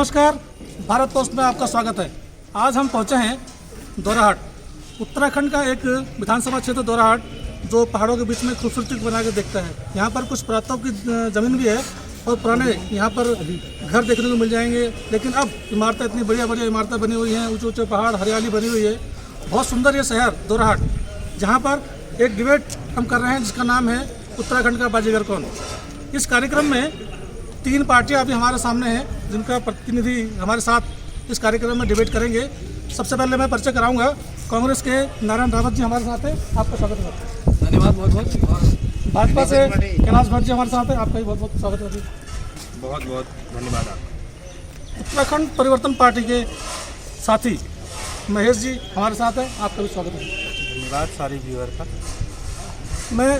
नमस्कार, भारत पोस्ट में आपका स्वागत है। आज हम पहुंचे हैं दोराहाट, उत्तराखंड का एक विधानसभा क्षेत्र दोराहाट, जो पहाड़ों के बीच में खूबसूरती बना के देखता है। यहाँ पर कुछ पुरातत्व की ज़मीन भी है और पुराने यहाँ पर घर देखने को मिल जाएंगे। लेकिन अब इमारतें, इतनी बढ़िया बढ़िया इमारतें बनी हुई हैं, ऊँचे ऊँचे पहाड़, हरियाली बनी हुई है। बहुत सुंदर ये शहर दोराहाट, जहाँ पर एक डिबेट हम कर रहे हैं जिसका नाम है उत्तराखंड का बाजीगर कौन। इस कार्यक्रम में 3 पार्टियां अभी हमारे सामने हैं, जिनका प्रतिनिधि हमारे साथ इस कार्यक्रम में डिबेट करेंगे। सबसे पहले मैं परिचय कराऊंगा। कांग्रेस के नारायण रावत जी हमारे साथ हैं, आपका स्वागत है। धन्यवाद बहुत बहुत। भाजपा से कैलाश भट्ट जी हमारे साथ हैं, आपका भी बहुत बहुत स्वागत है। बहुत बहुत धन्यवाद आपका। उत्तराखंड परिवर्तन पार्टी के साथी महेश जी हमारे साथ हैं, आपका भी स्वागत है। धन्यवाद सारे व्यूअर का। मैं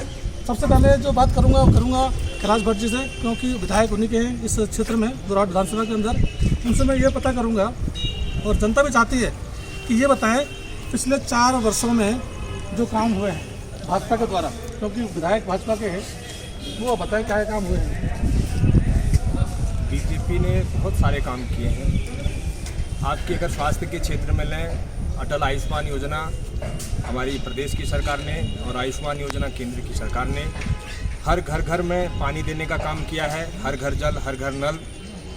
सबसे पहले जो बात करूंगा वो करूंगा कैलाश भट्ट जी से, क्योंकि विधायक उन्हीं के हैं इस क्षेत्र में, दोराहाट विधानसभा के अंदर। उनसे मैं ये पता करूंगा, और जनता भी चाहती है कि ये बताएं पिछले 4 वर्षों में जो काम हुए हैं भाजपा के द्वारा, क्योंकि विधायक भाजपा के हैं, वो बताएं क्या काम हुए हैं। बीजेपी ने बहुत सारे काम किए हैं। आपके अगर स्वास्थ्य के क्षेत्र में लें, अटल आयुष्मान योजना हमारी प्रदेश की सरकार ने और आयुष्मान योजना केंद्र की सरकार ने हर घर में पानी देने का काम किया है। हर घर जल, हर घर नल,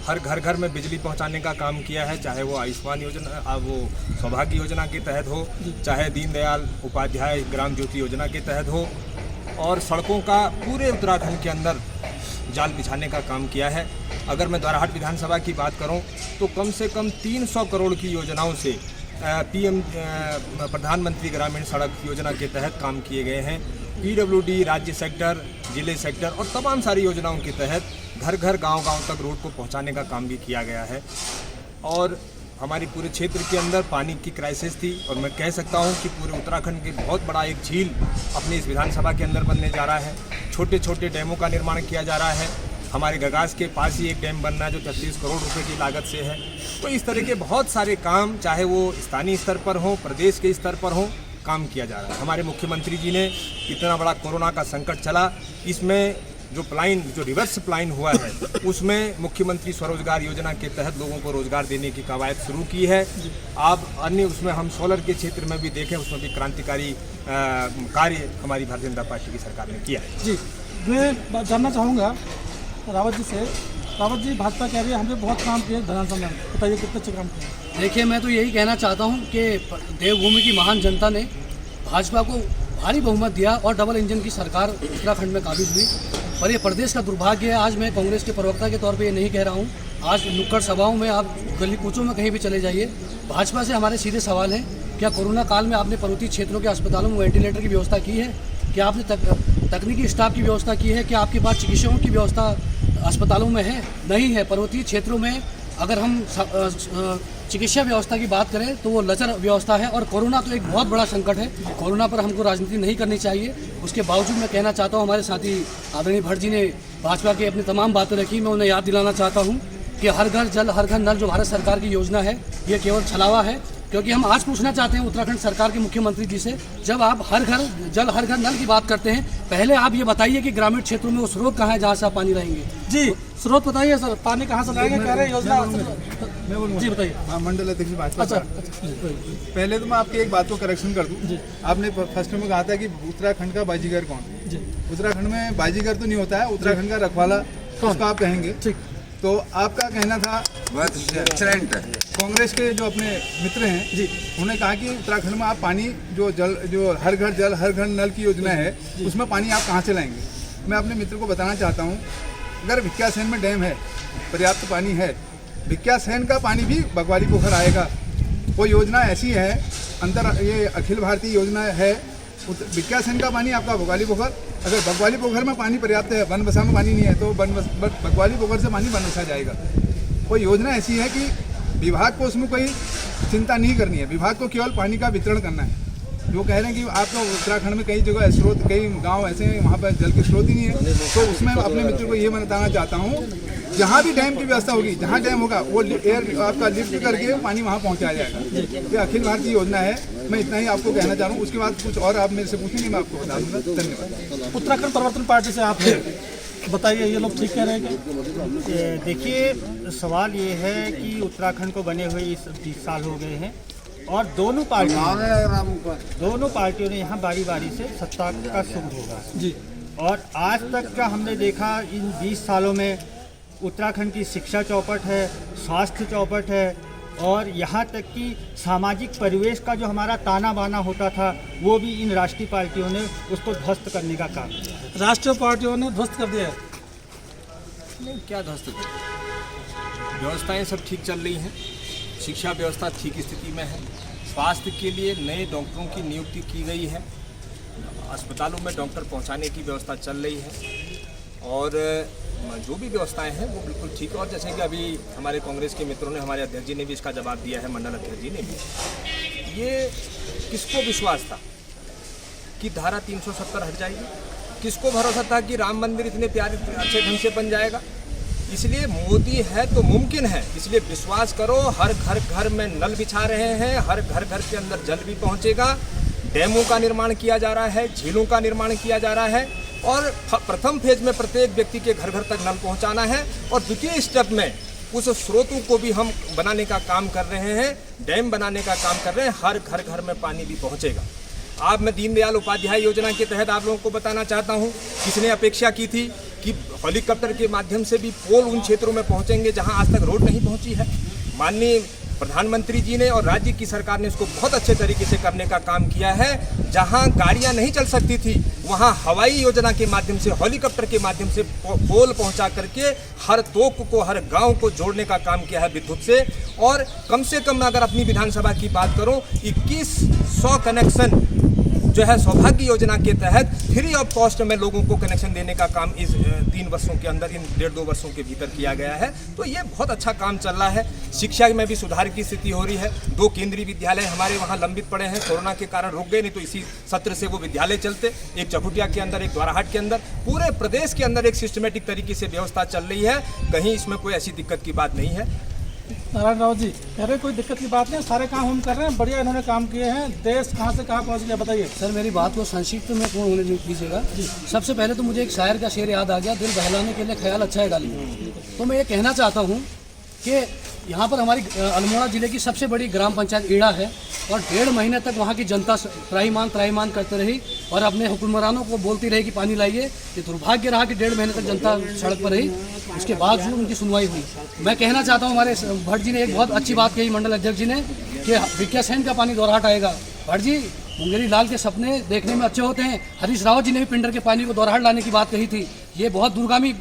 हर घर में बिजली पहुंचाने का काम किया है, चाहे वो आयुष्मान योजना, वो सौभाग्य योजना के तहत हो, चाहे दीनदयाल उपाध्याय ग्राम ज्योति योजना के तहत हो, और सड़कों का पूरे उत्तराखंड के अंदर जाल बिछाने का काम किया है। अगर मैं दोराहाट विधानसभा की बात करूं तो कम से कम 300 करोड़ की योजनाओं से पीएम प्रधानमंत्री ग्रामीण सड़क योजना के तहत काम किए गए हैं। पीडब्ल्यूडी राज्य सेक्टर, जिले सेक्टर और तमाम सारी योजनाओं के तहत घर गांव तक रोड को पहुंचाने का काम भी किया गया है। और हमारे पूरे क्षेत्र के अंदर पानी की क्राइसिस थी, और मैं कह सकता हूं कि पूरे उत्तराखंड के बहुत बड़ा एक झील अपनी इस विधानसभा के अंदर बनने जा रहा है। छोटे छोटे डैमों का निर्माण किया जा रहा है। हमारे गगास के पास ही एक डैम बनना है जो 36 करोड़ रुपए की लागत से है। तो इस तरह के बहुत सारे काम, चाहे वो स्थानीय स्तर पर हो, प्रदेश के स्तर पर हो, काम किया जा रहा है। हमारे मुख्यमंत्री जी ने इतना बड़ा कोरोना का संकट चला, इसमें जो रिवर्स प्लान हुआ है, उसमें मुख्यमंत्री स्वरोजगार योजना के तहत लोगों को रोजगार देने की कवायद शुरू की है। आप अन्य उसमें हम सोलर के क्षेत्र में भी देखें, उसमें भी क्रांतिकारी कार्य हमारी भारतीय जनता पार्टी की सरकार ने किया है। जी, मैं जानना चाहूँगा रावत जी से। रावत जी, भाजपा कह रही है हमने बहुत काम किए विधानसभा में, बताइए कितने अच्छे काम किए। देखिए, मैं तो यही कहना चाहता हूं कि देवभूमि की महान जनता ने भाजपा को भारी बहुमत दिया और डबल इंजन की सरकार उत्तराखंड में काबिज हुई। पर ये प्रदेश का दुर्भाग्य है। आज मैं कांग्रेस के प्रवक्ता के तौर पे ये नहीं कह रहा हूँ। आज नुक्कड़ सभाओं में, आप गली कूचों में कहीं भी चले जाइए, भाजपा से हमारे सीधे सवाल हैं, क्या कोरोना काल में आपने पर्वतीय क्षेत्रों के अस्पतालों में वेंटिलेटर की व्यवस्था की है? क्या आपने तकनीकी स्टाफ की व्यवस्था की है? क्या आपके पास चिकित्सकों की व्यवस्था अस्पतालों में है? नहीं है। पर्वतीय क्षेत्रों में अगर हम चिकित्सा व्यवस्था की बात करें तो वो लचर व्यवस्था है। और कोरोना तो एक बहुत बड़ा संकट है। कोरोना पर हमको राजनीति नहीं करनी चाहिए। उसके बावजूद मैं कहना चाहता हूँ, हमारे साथी आदरणीय भट्ट जी ने भाजपा की अपनी तमाम बातें रखी। मैं उन्हें याद दिलाना चाहता हूँ कि हर घर जल, हर घर नल जो भारत सरकार की योजना है, ये केवल छलावा है। क्योंकि हम आज पूछना चाहते हैं उत्तराखंड सरकार के मुख्यमंत्री जी से, जब आप हर घर जल, हर घर नल की बात करते हैं, पहले आप ये बताइए कि ग्रामीण क्षेत्रों में वो स्रोत कहाँ है जहाँ से आप पानी लाएंगे। जी, स्रोत बताइए सर, पानी कहाँ से लाएंगे, कह रहे योजना। जी बताइए। हाँ, मंडल अध्यक्ष भाजपा। अच्छा, पहले तो मैं आपकी एक बात को करेक्शन कर दूं। आपने फर्स्ट में कहा था कि उत्तराखंड का बाजीगर कौन। उत्तराखंड में बाजीगर तो नहीं होता है, उत्तराखंड का रखवाला उसका आप कहेंगे। ठीक, तो आपका कहना था कांग्रेस के जो अपने मित्र हैं जी, उन्होंने कहा कि उत्तराखंड में आप पानी जो हर घर जल, हर घर नल की योजना है, उसमें पानी आप कहाँ से लाएंगे। मैं अपने मित्र को बताना चाहता हूँ, अगर भिक्यासैन में डैम है, पर्याप्त पानी है, भिक्यासैन का पानी भी बगवाली पोखर आएगा। वो योजना ऐसी है, ये अखिल भारतीय योजना है। भिक्यासैन का पानी आपका बगवाली पोखर, अगर बगवाली पोखर में पानी पर्याप्त है, बनबसा में पानी नहीं है, तो बगवाली पोखर से पानी बनबसा जाएगा। वो योजना ऐसी है कि विभाग को उसमें कोई चिंता नहीं करनी है, विभाग को केवल पानी का वितरण करना है। जो कह रहे हैं कि आपको उत्तराखंड में कई जगह स्रोत, कई गांव ऐसे हैं वहाँ पर जल के स्रोत ही नहीं है, तो उसमें अपने मित्र को ये बताना चाहता हूँ, जहाँ भी डैम की व्यवस्था होगी, जहाँ डैम होगा वो एयर आपका लिफ्ट करके पानी वहाँ पहुँचाया जाएगा। ये अखिल भारतीय योजना है। मैं इतना ही आपको कहना चाह रहा हूँ। उसके बाद कुछ और आप मेरे से पूछेंगे, मैं आपको बता दूँगा। धन्यवाद। उत्तराखंड परिवर्तन पार्टी से आप हैं, बताइए, ये लोग ठीक कह रहे हैं क्या? देखिए, सवाल ये है कि उत्तराखंड को बने हुए इस 20 साल हो गए हैं और दोनों पार्टियों ने यहाँ बारी बारी से सत्ता का सुख होगा जी। और आज तक का हमने देखा इन 20 सालों में उत्तराखंड की शिक्षा चौपट है, स्वास्थ्य चौपट है और यहाँ तक कि सामाजिक परिवेश का जो हमारा ताना बाना होता था वो भी इन राष्ट्रीय पार्टियों ने उसको ध्वस्त करने का काम किया है। राष्ट्रीय पार्टियों ने ध्वस्त कर दिया है। नहीं, क्या ध्वस्त कर, व्यवस्थाएं सब ठीक चल रही हैं, शिक्षा व्यवस्था ठीक स्थिति में है, स्वास्थ्य के लिए नए डॉक्टरों की नियुक्ति की गई है, अस्पतालों में डॉक्टर पहुंचाने की व्यवस्था चल रही है और जो भी व्यवस्थाएं हैं वो बिल्कुल ठीक है। और जैसे कि अभी हमारे कांग्रेस के मित्रों ने, हमारे अध्यक्ष जी ने भी इसका जवाब दिया है, मंडल अध्यक्ष जी ने भी, ये किसको विश्वास था कि धारा 370 हट जाएगी? किसको भरोसा था कि राम मंदिर इतने प्यारे अच्छे ढंग से बन जाएगा? इसलिए मोदी है तो मुमकिन है, इसलिए विश्वास करो। हर घर में नल बिछा रहे हैं, हर घर के अंदर जल भी पहुंचेगा, डैमों का निर्माण किया जा रहा है, झीलों का निर्माण किया जा रहा है और प्रथम फेज में प्रत्येक व्यक्ति के घर तक नल पहुंचाना है और द्वितीय स्टेप में उस स्रोतों को भी हम बनाने का काम कर रहे हैं, डैम बनाने का काम कर रहे हैं, हर घर में पानी भी पहुंचेगा। आज मैं दीनदयाल उपाध्याय योजना के तहत आप लोगों को बताना चाहता हूं, किसने अपेक्षा की थी कि हेलीकॉप्टर के माध्यम से भी पोल उन क्षेत्रों में पहुंचेंगे जहां आज तक रोड नहीं पहुंची है। माननीय प्रधानमंत्री जी ने और राज्य की सरकार ने इसको बहुत अच्छे तरीके से करने का काम किया है। जहां गाड़ियां नहीं चल सकती थी वहां हवाई योजना के माध्यम से, हेलीकॉप्टर के माध्यम से पोल पहुंचा करके हर तोक को, हर गांव को जोड़ने का काम किया है विद्युत से। और कम से कम अगर अपनी विधानसभा की बात करूं, 2100 कनेक्शन जो है सौभाग्य योजना के तहत फ्री ऑफ कॉस्ट में लोगों को कनेक्शन देने का काम इस 3 वर्षों के अंदर, इन 1.5-2 वर्षों के भीतर किया गया है। तो ये बहुत अच्छा काम चल रहा है। शिक्षा में भी सुधार की स्थिति हो रही है। 2 केंद्रीय विद्यालय हमारे वहाँ लंबित पड़े हैं, कोरोना के कारण रुक गए, नहीं तो इसी सत्र से वो विद्यालय चलते। एक चकुटिया के अंदर, एक द्वाराहाट के अंदर, पूरे प्रदेश के अंदर एक सिस्टमेटिक तरीके से व्यवस्था चल रही है। कहीं इसमें कोई ऐसी दिक्कत की बात नहीं है। नारायण राव जी कह रहे कोई दिक्कत की बात नहीं, सारे काम हम कर रहे हैं, बढ़िया इन्होंने काम किए हैं। देश कहाँ से कहाँ पहुँच गया, बताइए। सर, मेरी बात को संक्षिप्त में पूर्ण होने दीजिएगा। सबसे पहले तो मुझे एक शायर का शेर याद आ गया, दिल बहलाने के लिए ख्याल अच्छा है डाली। तो मैं ये कहना चाहता हूँ कि यहाँ पर हमारी अल्मोड़ा जिले की सबसे बड़ी ग्राम पंचायत ईड़ा है और 1.5 महीने तक वहाँ की जनता त्राहीमाम करते रही और अपने हुक्मरानों को बोलती रही कि पानी लाइए। ये दुर्भाग्य रहा कि 1.5 महीने तक जनता सड़क पर रही, उसके बावजूद उनकी सुनवाई हुई। मैं कहना चाहता हूँ, हमारे भट्ट जी ने एक बहुत अच्छी बात कही, मंडल अध्यक्ष जी ने, कि विज्ञासेन का पानी दोराहाट आएगा। भट्ट जी, मुंगेरी लाल के सपने देखने में अच्छे होते हैं। हरीश रावत जी ने भी पिंडर के पानी को दोराहाट लाने की बात कही थी। ये बहुत दूरगामी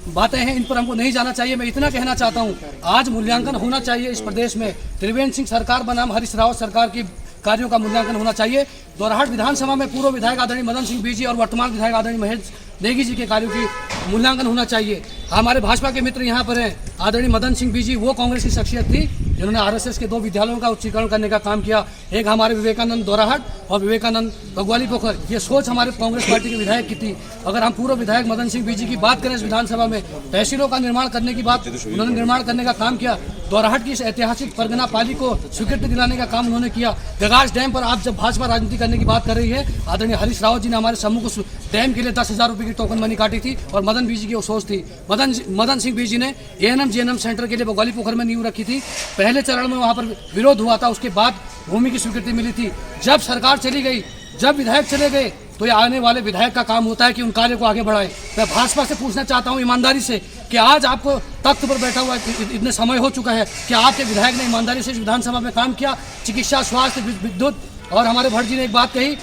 बातें हैं, इन पर हमको नहीं जाना चाहिए। मैं इतना कहना चाहता हूँ, आज मूल्यांकन होना चाहिए इस प्रदेश में। त्रिवेंद्र सिंह सरकार बनाम हरीश रावत सरकार की कार्यों का मूल्यांकन होना चाहिए। दोराहाट विधानसभा में पूर्व विधायक आदरणीय मदन सिंह बीजी और वर्तमान विधायक आदरणीय महेश नेगी जी के कार्यों की मूल्यांकन होना चाहिए। हमारे भाजपा के मित्र यहाँ पर हैं, आदरणीय मदन सिंह बीजी, वो कांग्रेस की शख्सियत थी जिन्होंने आरएसएस के 2 विद्यालयों का उच्चीकरण करने का काम किया। एक हमारे विवेकानंद दोराहाट और विवेकानंद बगवाली पोखर। ये सोच हमारे कांग्रेस पार्टी के विधायक की थी। अगर हम पूर्व विधायक मदन सिंह बीजी की बात करें, इस विधानसभा में तहसीलों का निर्माण करने की बात उन्होंने निर्माण करने का काम किया। दोराहाट की इस ऐतिहासिक परगना पाली को स्वीकृति दिलाने का काम उन्होंने किया। गगास डैम पर आप जब भाजपा राजनीति करने की बात कर रही है, आदरणीय हरीश रावत जी ने हमारे सम्मुख उस डैम के लिए 10,000 रुपये की टोकन मनी काटी थी और मदन बीजी की वो सोच थी। मदन सिंह बीजी ने एएनएम जीएनएम सेंटर के लिए बगवाली पोखर में नींव रखी थी। पहले चरण में वहाँ पर विरोध हुआ था, उसके बाद भूमि की स्वीकृति मिली थी। जब सरकार चली गई, जब विधायक चले गए, तो ये आने वाले विधायक का काम होता है कि उन कार्य को आगे बढ़ाए। मैं भाजपा से पूछना चाहता हूँ ईमानदारी से कि आज आपको तख्त पर बैठा हुआ इतने समय हो चुका है कि आपके विधायक ने ईमानदारी से इस विधानसभा में काम किया। चिकित्सा, स्वास्थ्य, विद्युत, और हमारे भट्ट जी ने एक बात कही,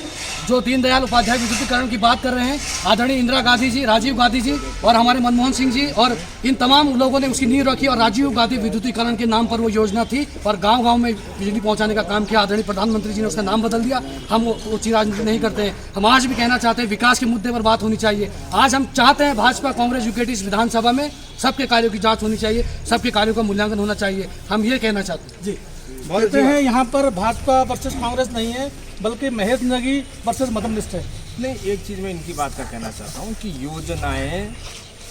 जो दीनदयाल उपाध्याय विद्युतीकरण की बात कर रहे हैं, आदरणीय इंदिरा गांधी जी, राजीव गांधी जी और हमारे मनमोहन सिंह जी और इन तमाम लोगों ने उसकी नींव रखी और राजीव गांधी विद्युतीकरण के नाम पर वो योजना थी और गांव-गांव में बिजली पहुंचाने का काम किया। आदरणीय प्रधानमंत्री जी ने उसका नाम बदल दिया। हम ऊंची राजनीति नहीं करते हैं। हम आज भी कहना चाहते हैं, विकास के मुद्दे पर बात होनी चाहिए। आज हम चाहते हैं भाजपा कांग्रेस यूकेटी इस विधानसभा में सबके कार्यों की जाँच होनी चाहिए, सबके कार्यों का मूल्यांकन होना चाहिए। हम ये कहना चाहते हैं। जी, कहते हैं यहाँ पर भाजपा वर्सेस कांग्रेस नहीं है, बल्कि महेश नेगी वर्सेस मदन मिश्र है। नहीं, एक चीज़ मैं इनकी बात का कहना चाहता हूँ कि योजनाएं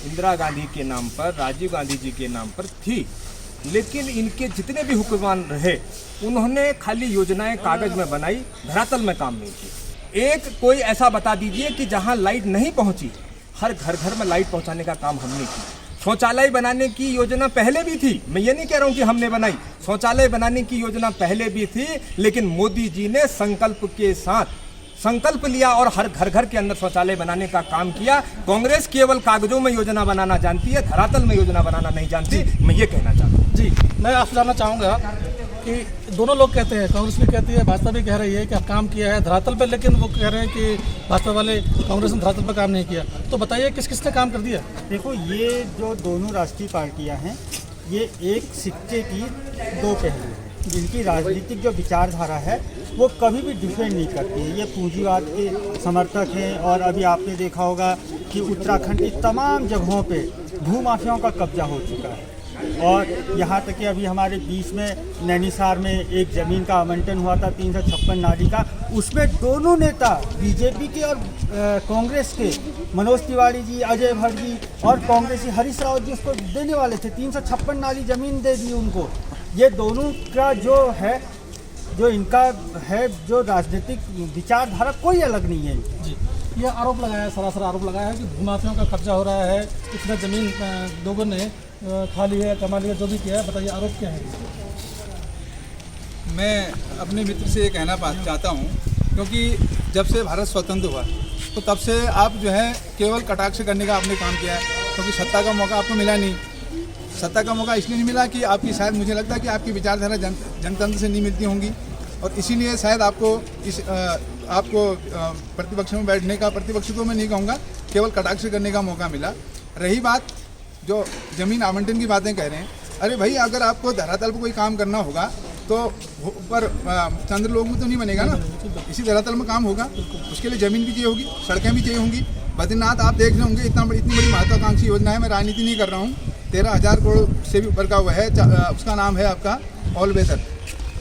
इंदिरा गांधी के नाम पर, राजीव गांधी जी के नाम पर थी, लेकिन इनके जितने भी हुक्मरान रहे उन्होंने खाली योजनाएं कागज में बनाई, धरातल में काम नहीं की। एक कोई ऐसा बता दीजिए कि जहाँ लाइट नहीं पहुँची हर घर घर में लाइट पहुंचाने का काम हमने किया। शौचालय बनाने की योजना पहले भी थी, मैं ये नहीं कह रहा हूं कि हमने बनाई, शौचालय बनाने की योजना पहले भी थी, लेकिन मोदी जी ने संकल्प के साथ संकल्प लिया और हर घर घर के अंदर शौचालय बनाने का काम किया। कांग्रेस केवल कागजों में योजना बनाना जानती है, धरातल में योजना बनाना नहीं जानती, मैं ये कहना चाहता हूँ। जी, मैं आपसे जानना चाहूँगा कि दोनों लोग कहते हैं, कांग्रेस भी कहती है, भाजपा भी कह रही है कि आप काम किया है धरातल पर, लेकिन वो कह रहे हैं कि भाजपा वाले कांग्रेस ने धरातल पर काम नहीं किया। तो बताइए किस किसने काम कर दिया? देखो, ये जो दोनों राष्ट्रीय पार्टियां हैं, ये एक सिक्के की दो पहलू हैं। जिनकी राजनीतिक जो विचारधारा है वो कभी भी डिफेंड नहीं करती है। ये पूंजीवाद के समर्थक हैं और अभी आपने देखा होगा कि उत्तराखंड की तमाम जगहों पे भूमाफियाओं का कब्जा हो चुका है। और यहाँ तक कि अभी हमारे बीच में नैनीसार में एक ज़मीन का आवंटन हुआ था 356 नाली का, उसमें दोनों नेता बीजेपी के और कांग्रेस के, मनोज तिवारी जी, अजय भट्ट जी और कांग्रेसी हरीश रावत जी उसको देने वाले थे। 356 नाली ज़मीन दे दी उनको। ये दोनों का जो है, जो इनका है, जो राजनीतिक विचारधारा कोई अलग नहीं है। जी, ये आरोप लगाया है, सरासर आरोप लगाया है कि भूमाफियों का कब्जा हो रहा है, इतना ज़मीन लोगों ने खा ली है, कमा लिया, जो भी किया है। बताइए आरोप क्या है? मैं अपने मित्र से ये कहना चाहता हूँ, क्योंकि जब से भारत स्वतंत्र हुआ तो तब से आप जो है केवल कटाक्ष करने का आपने काम किया है, क्योंकि सत्ता का मौका आपको मिला नहीं। सत्ता का मौका इसलिए नहीं मिला कि आपकी, शायद मुझे लगता है कि आपकी विचारधारा जनतंत्र से नहीं मिलती होंगी, और इसीलिए शायद आपको प्रतिपक्ष में बैठने का, प्रतिपक्ष को मैं नहीं कहूँगा, केवल कटाक्ष करने का मौका मिला। रही बात जो ज़मीन आवंटन की बातें कह रहे हैं, अरे भाई, अगर आपको धरातल पर कोई काम करना होगा तो ऊपर चंद्र लोक में तो नहीं बनेगा ना, इसी धरातल में काम होगा। उसके लिए ज़मीन भी चाहिए होगी, सड़कें भी चाहिए होंगी। बद्रीनाथ आप देख रहे होंगे, इतनी बड़ी महत्वाकांक्षी योजना है। मैं राजनीति नहीं कर रहा हूँ, 13,000 करोड़ से भी ऊपर का हुआ है। उसका नाम है आपका ऑल वेदर,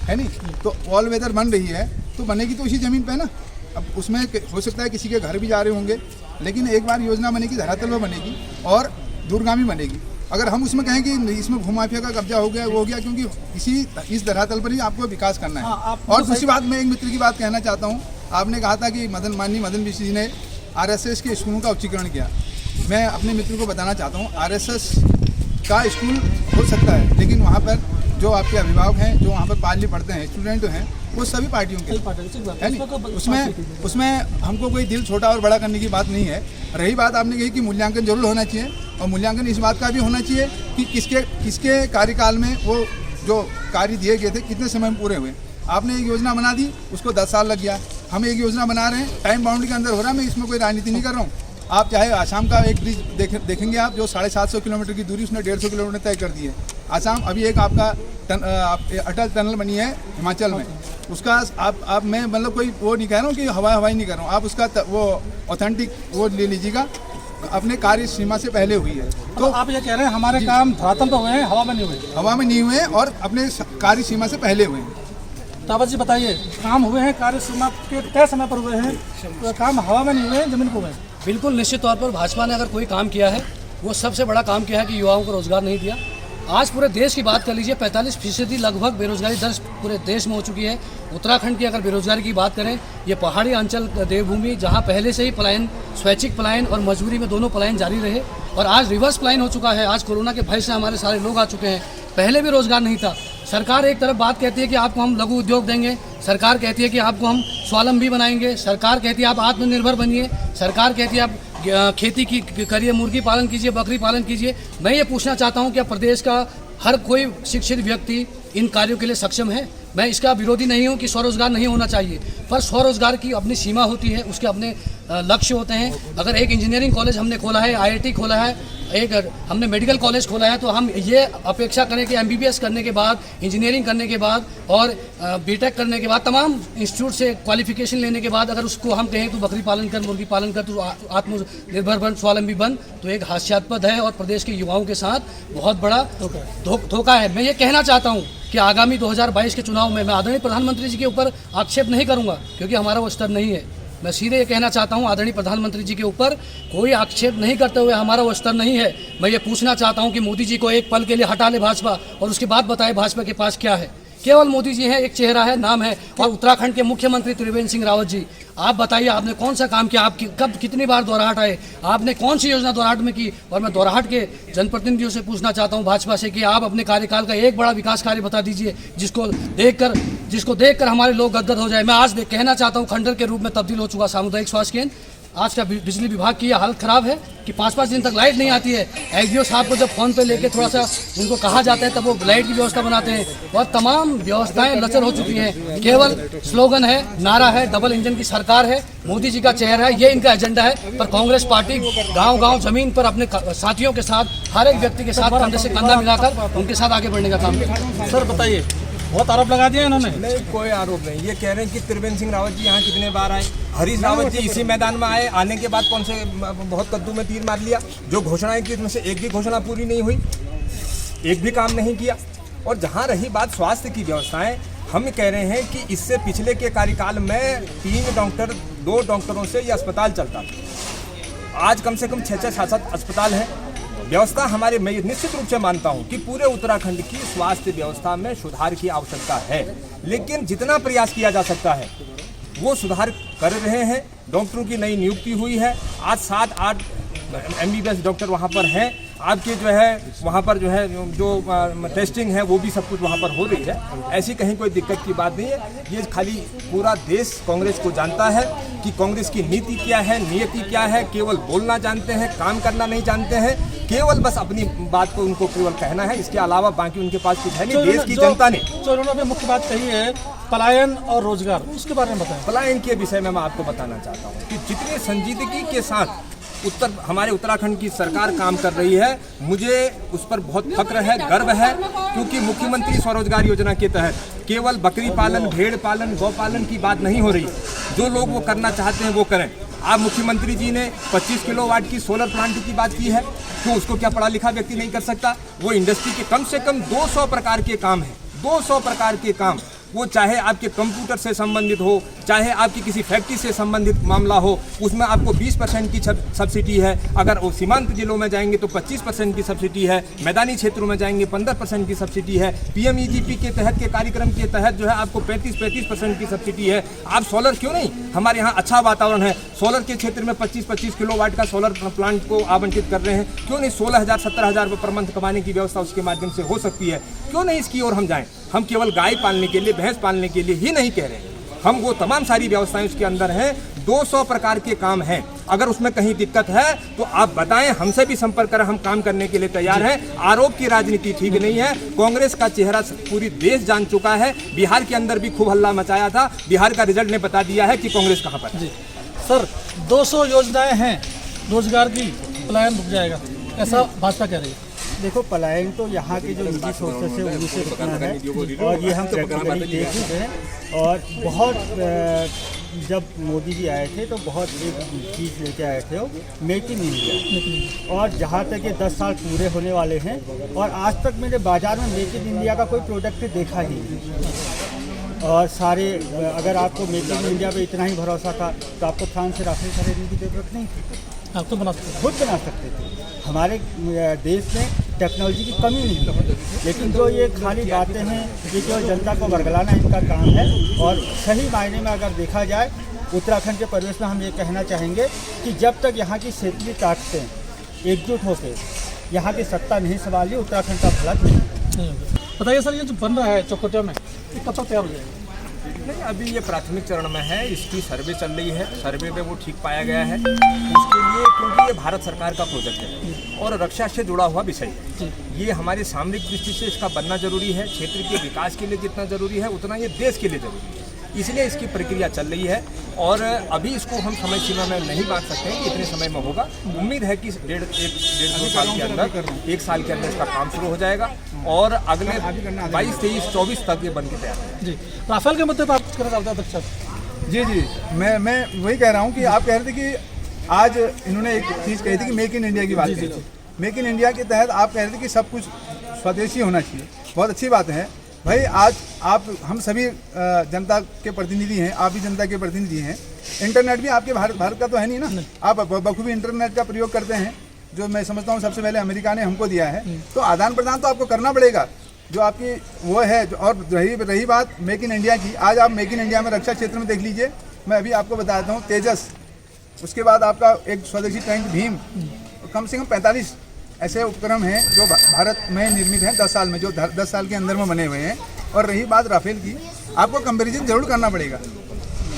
है नहीं? तो ऑल वेदर बन रही है तो बनेगी तो इसी ज़मीन पे ना। अब उसमें हो सकता है किसी के घर भी जा रहे होंगे, लेकिन एक बार योजना बनेगी, धरातल में बनेगी और दूरगामी बनेगी। अगर हम उसमें कहें कि इसमें भूमाफिया का कब्जा हो गया, वो हो गया, क्योंकि इस धरातल पर ही आपको विकास करना है। और दूसरी बात, मैं एक मित्र की बात कहना चाहता हूँ। आपने कहा था कि माननीय मदन मिश्र जी ने RSS के स्कूलों का उच्चीकरण किया। मैं अपने मित्र को बताना चाहता हूँ, RSS का स्कूल हो सकता है, लेकिन वहाँ पर जो आपके अभिभावक हैं, जो वहाँ पर पालने पढ़ते हैं, स्टूडेंट हैं, वो सभी पार्टियों के है नहीं। उसमें हमको कोई दिल छोटा और बड़ा करने की बात नहीं है। रही बात, आपने कही कि मूल्यांकन जरूर होना चाहिए, और मूल्यांकन इस बात का भी होना चाहिए कि किसके कार्यकाल में वो जो कार्य दिए गए थे कितने समय में पूरे हुए। आपने एक योजना बना दी, उसको 10 साल लग गया। हम एक योजना बना रहे हैं, टाइम बाउंड्री के अंदर हो रहा है। मैं इसमें कोई राजनीति नहीं कर रहा हूँ। आप चाहे आसाम का एक ब्रिज देखेंगे आप, जो 750 किलोमीटर की दूरी उसने 150 किलोमीटर तय कर दी है। आसाम अभी एक आपका अटल टनल बनी है हिमाचल में, उसका आप मैं मतलब कोई वो नहीं कह रहा हूँ कि हवाई नहीं कर रहा हूँ। आप उसका वो ऑथेंटिक वो ले लीजिएगा, अपने कार्य सीमा से पहले हुई है। तो आप ये कह रहे हैं हमारे काम धरातल पर हुए हैं, हवा में नहीं हुए? हवा में नहीं हुए और अपने कार्य सीमा से पहले हुए हैं। तावत जी बताइए, काम हुए हैं, कार्य सीमा के तय समय पर हुए हैं, तो काम हवा में नहीं हुए हैं, जमीन पर हुए हैं? बिल्कुल निश्चित तौर पर भाजपा ने अगर कोई काम किया है, वो सबसे बड़ा काम किया है कि युवाओं को रोजगार नहीं दिया। आज पूरे देश की बात कर लीजिए, 45% लगभग बेरोजगारी दर पूरे देश में हो चुकी है। उत्तराखंड की अगर बेरोजगारी की बात करें, ये पहाड़ी अंचल देवभूमि, जहाँ पहले से ही पलायन, स्वैच्छिक पलायन और मजबूरी में दोनों पलायन जारी रहे, और आज रिवर्स पलायन हो चुका है। आज कोरोना के भय से हमारे सारे लोग आ चुके हैं। पहले भी रोजगार नहीं था। सरकार एक तरफ बात कहती है कि आपको हम लघु उद्योग देंगे, सरकार कहती है कि आपको हम स्वावलंबी बनाएंगे, सरकार कहती है आप आत्मनिर्भर बनिए, सरकार कहती है आप खेती की करिए, मुर्गी पालन कीजिए, बकरी पालन कीजिए। मैं ये पूछना चाहता हूँ, क्या प्रदेश का हर कोई शिक्षित व्यक्ति इन कार्यों के लिए सक्षम है? मैं इसका विरोधी नहीं हूँ कि स्वरोजगार नहीं होना चाहिए, पर स्वरोजगार की अपनी सीमा होती है, उसके अपने लक्ष्य होते हैं। अगर एक इंजीनियरिंग कॉलेज हमने खोला है, IIT खोला है, एक हमने मेडिकल कॉलेज खोला है, तो हम ये अपेक्षा करें कि MBBS करने के बाद, इंजीनियरिंग करने के बाद और BTech करने के बाद, तमाम इंस्टीट्यूट से क्वालिफिकेशन लेने के बाद अगर उसको हम कहें तो बकरी पालन कर, मुर्गी पालन कर, तो आत्मनिर्भर बन, स्वावलंबी बन, तो एक हास्यास्पद है और प्रदेश के युवाओं के साथ बहुत बड़ा धोखा है। मैं ये कहना चाहता हूँ कि आगामी 2022 के चुनाव में मैं आदरणीय प्रधानमंत्री जी के ऊपर आक्षेप नहीं करूँगा, क्योंकि हमारा वो स्तर नहीं है। मैं सीधे ये कहना चाहता हूँ, आदरणीय प्रधानमंत्री जी के ऊपर कोई आक्षेप नहीं करते हुए, हमारा वो स्तर नहीं है। मैं ये पूछना चाहता हूँ कि मोदी जी को एक पल के लिए हटा ले भाजपा, और उसके बाद बताए भाजपा के पास क्या है। केवल मोदी जी हैं, एक चेहरा है, नाम है, और उत्तराखंड के मुख्यमंत्री त्रिवेंद्र सिंह रावत जी। आप बताइए आपने कौन सा काम किया, आप कब कितनी बार दोराहाट आए, आपने कौन सी योजना दोराहाट में की। और मैं दोराहाट के जनप्रतिनिधियों से पूछना चाहता हूं भाजपा से कि आप अपने कार्यकाल का एक बड़ा विकास कार्य बता दीजिए जिसको देखकर हमारे लोग गदगद हो जाए। मैं आज कहना चाहता हूं खंडर के रूप में तब्दील हो चुका सामुदायिक स्वास्थ्य केंद्र। आज का बिजली विभाग की हालत ख़राब है कि 5-5 दिन तक लाइट नहीं आती है। एसडीओ साहब को जब फ़ोन पे लेके थोड़ा सा उनको कहा जाता है तब वो लाइट की व्यवस्था बनाते हैं और तमाम व्यवस्थाएं लचर हो चुकी हैं। केवल स्लोगन है, नारा है, डबल इंजन की सरकार है, मोदी जी का चेहरा है, ये इनका एजेंडा है। पर कांग्रेस पार्टी गाँव-गाँव ज़मीन पर अपने साथियों के साथ, हर एक व्यक्ति के साथ कंधे से कंधा मिलाकर उनके साथ आगे बढ़ने का काम किया। सर बताइए, बहुत आरोप लगा दिया इन्होंने। नहीं, कोई आरोप नहीं। ये कह रहे हैं कि त्रिवेंद्र सिंह रावत जी यहाँ कितने बार आए, हरीश रावत जी इसी मैदान में आए, आने के बाद कौन से बहुत कद्दू में तीर मार लिया। जो घोषणाएं की उसमें से एक भी घोषणा पूरी नहीं हुई, एक भी काम नहीं किया। और जहाँ रही बात स्वास्थ्य की व्यवस्थाएं, हम कह रहे हैं कि इससे पिछले के कार्यकाल में 3 डॉक्टर 2 डॉक्टरों से ये अस्पताल चलता था। आज कम से कम 6-7 अस्पताल हैं। व्यवस्था हमारे, मैं निश्चित रूप से मानता हूं कि पूरे उत्तराखंड की स्वास्थ्य व्यवस्था में सुधार की आवश्यकता है, लेकिन जितना प्रयास किया जा सकता है वो सुधार कर रहे हैं। डॉक्टरों की नई नियुक्ति हुई है, आज 7-8 MBBS डॉक्टर वहाँ पर हैं। आपके जो है वहाँ पर जो है जो टेस्टिंग है वो भी सब कुछ वहाँ पर हो रही है। ऐसी कहीं कोई दिक्कत की बात नहीं है। ये खाली पूरा देश कांग्रेस को जानता है कि कांग्रेस की नीति क्या है, नियति क्या है। केवल बोलना जानते हैं, काम करना नहीं जानते हैं। केवल बस अपनी बात को उनको केवल कहना है, इसके अलावा बाकी उनके पास कुछ है नहीं। देश की जनता ने जो उन्होंने मुख्य बात कही है पलायन और रोजगार, उसके बारे में बताएं। पलायन के विषय में मैं आपको बताना चाहता हूँ कि जितनी संजीदगी के साथ हमारे उत्तराखंड की सरकार काम कर रही है, मुझे उस पर बहुत फक्र है, गर्व है। क्योंकि मुख्यमंत्री स्वरोजगार योजना के तहत केवल बकरी पालन, भेड़ पालन, गौ पालन की बात नहीं हो रही। जो लोग वो करना चाहते हैं वो करें। आप मुख्यमंत्री जी ने 25 किलोवाट की सोलर प्लांट की बात की है, तो उसको क्या पढ़ा लिखा व्यक्ति नहीं कर सकता? वो इंडस्ट्री के कम से कम 200 प्रकार के काम हैं, 200 प्रकार के काम। वो चाहे आपके कंप्यूटर से संबंधित हो, चाहे आपकी किसी फैक्ट्री से संबंधित मामला हो, उसमें आपको 20% की सब्सिडी है। अगर वो सीमांत जिलों में जाएंगे तो 25% की सब्सिडी है, मैदानी क्षेत्रों में जाएंगे 15% की सब्सिडी है। PMEGP के तहत के कार्यक्रम के तहत जो है आपको 35% की सब्सिडी है। आप सोलर क्यों नहीं, हमारे यहाँ अच्छा वातावरण है, सोलर के क्षेत्र में 25 किलोवाट का सोलर प्लांट को आवंटित कर रहे हैं। क्यों नहीं 16,000-17,000 रुपये पर मंथ कमाने की व्यवस्था उसके माध्यम से हो सकती है? क्यों नहीं इसकी ओर हम जाएँ? हम केवल गाय पालने के लिए, भैंस पालने के लिए ही नहीं कह रहे हैं, हम वो तमाम सारी व्यवस्थाएं उसके अंदर हैं। 200 प्रकार के काम हैं। अगर उसमें कहीं दिक्कत है तो आप बताएं, हमसे भी संपर्क करें, हम काम करने के लिए तैयार हैं। आरोप की राजनीति ठीक नहीं है। कांग्रेस का चेहरा पूरी देश जान चुका है। बिहार के अंदर भी खूब हल्ला मचाया था, बिहार का रिजल्ट ने बता दिया है कि कांग्रेस कहाँ पर है। सर 200 योजनाएं हैं रोजगार की, पलायन रुक जाएगा, ऐसा भाजपा कह रही है। देखो, पलायन तो यहाँ के जो निजी सोर्सेस है उन्हीं से रुकना है, और ये हम प्रैक्टिकली देख चुके हैं। और बहुत जब मोदी जी आए थे तो बहुत एक चीज़ लेके आए थे, वो मेक इन इंडिया। और जहाँ तक ये 10 साल पूरे होने वाले हैं और आज तक मैंने बाज़ार में मेक इन इंडिया का कोई प्रोडक्ट देखा ही नहीं। और सारे, अगर आपको मेक इन इंडिया पे इतना ही भरोसा था तो आपको फ्रांस से राफेल खरीदने की जरूरत नहीं थी, आप तो खुद बना सकते थे। हमारे देश में टेक्नोलॉजी की कमी नहीं है, लेकिन जो ये खाली बातें हैं, ये केवल जनता को वर्गलाना इनका काम है। और सही मायने में अगर देखा जाए उत्तराखंड के परिवेश में हम ये कहना चाहेंगे कि जब तक यहाँ की क्षेत्रीय ताकतें एकजुट होकर यहाँ की सत्ता नहीं संभाली, उत्तराखंड का भला नहीं होगा। बताइए सर, ये जो बन रहा है चौखोटिया में, ये कब तक तैयार हो जाएगा? नहीं, अभी ये प्राथमिक चरण में है, इसकी सर्वे चल रही है। सर्वे में वो ठीक पाया गया है उसके लिए, क्योंकि ये भारत सरकार का प्रोजेक्ट है और रक्षा से जुड़ा हुआ विषय है। ये हमारी सामरिक दृष्टि से इसका बनना जरूरी है। क्षेत्र के विकास के लिए जितना जरूरी है उतना ये देश के लिए जरूरी है, इसलिए इसकी प्रक्रिया चल रही है। और अभी इसको हम समय सीमा में नहीं बांट सकते हैं कि इतने समय में होगा। उम्मीद है कि डेढ़ 2 साल के अंदर, 1 साल के अंदर इसका काम शुरू हो जाएगा और अगले 22, 23, 24 तक ये बन के तैयार है। जी, राफेल के मुद्दे पर आप करना चाहते हैं अध्यक्ष? जी, मैं वही कह रहा हूँ कि आप कह रहे थे कि आज इन्होंने एक चीज़ कही थी कि मेक इन इंडिया की बात कही थी। मेक इन इंडिया के तहत आप कह रहे थे कि सब कुछ स्वदेशी होना चाहिए। बहुत अच्छी बात है भाई। आज आप, हम सभी जनता के प्रतिनिधि हैं, आप भी जनता के प्रतिनिधि हैं। इंटरनेट भी आपके भारत का तो है नहीं ना, आप बखूबी इंटरनेट का प्रयोग करते हैं, जो मैं समझता हूँ सबसे पहले अमेरिका ने हमको दिया है। तो आदान प्रदान तो आपको करना पड़ेगा, जो आपकी वो है। और रही बात मेक इन इंडिया की, आज आप मेक इन इंडिया में रक्षा क्षेत्र में देख लीजिए, मैं अभी आपको बता देता हूँ तेजस, उसके बाद आपका एक स्वदेशी टैंक भीम, कम से कम 45 ऐसे उपक्रम हैं जो भारत में निर्मित हैं 10 साल में, जो 10 साल के अंदर में बने हुए हैं। और रही बात राफेल की, आपको कंपैरिजन जरूर करना पड़ेगा।